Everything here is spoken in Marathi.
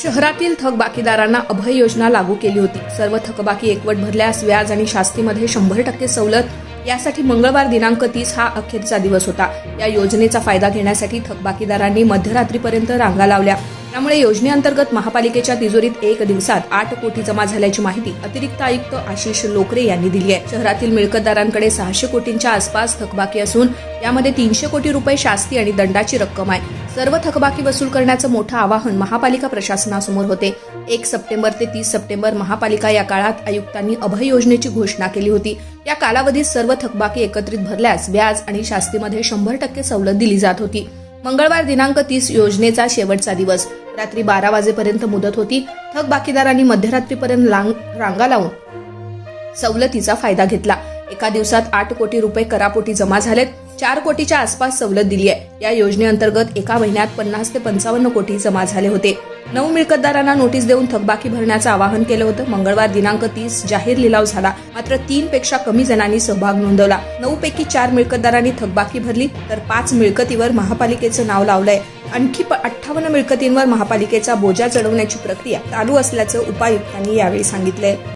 शहरातील थकबाकीदारांना अभय योजना लागू केली होती। सर्व थकबाकी एकवट भरल्यास व्याज आणि शास्तीमध्ये 100% सवलत। यासाठी मंगळवार दिनांक 30 हा अखेरचा दिवस होता। या योजनेचा फायदा घेण्यासाठी थकबाकीदारांनी मध्यरात्रीपर्यंत रांगा लावल्या। त्यामुळे योजनेअंतर्गत महापालिकेच्या तिजोरीत 1 दिवसात 8 कोटी जमा झाल्याची माहिती अतिरिक्त आयुक्त आशिष लोकरे यांनी दिली आहे। शहरातील मिळकतदारांकडे 600 कोटींच्या आसपास थकबाकी असून यामध्ये 300 कोटी रुपये शास्ती आणि दंडाची रक्कम आहे। सर्व थकबाकी वसूल करण्याचं मोठं आवाहन महापालिका प्रशासनासमोर होते। 1 सप्टेंबर ते 30 सप्टेंबर महापालिका या काळात आयुक्तांनी अभय योजनेची घोषणा केली होती। या कालावधीत सर्व थकबाकी एकत्रित भरल्यास व्याज आणि शास्तीमध्ये 100% सवलत दिली जात होती। मंगळवार दिनांक 30 योजनेचा शेवटचा दिवस। रात्री 12 वाजेपर्यंत मुदत होती। थकबाकीदारांनी मध्यरात्रीपर्यंत रांगा लावून सवलतीचा फायदा घेतला। एका दिवसात 8 कोटी रुपये करापोटी जमा झालेत। 4 कोटीच्या आसपास सवलत दिली आहे। या योजनेअंतर्गत एका महिन्यात 50 ते 55 कोटी जमा झाले होते। 9 मिळकतदारांना नोटीस देऊन थकबाकी भरण्याचं आवाहन केलं होतं। मंगळवार दिनांक 30 जाहीर लिलाव झाला, मात्र 3 पेक्षा कमी जणांनी सहभाग नोंदवला। 9 पैकी 4 मिळकतदारांनी थकबाकी भरली तर 5 मिळकतीवर महापालिकेचं नाव लावलंय। आणखी 58 मिळकतींवर महापालिकेचा बोजा चढवण्याची प्रक्रिया चालू असल्याचं उपायुक्तांनी यावेळी सांगितलंय।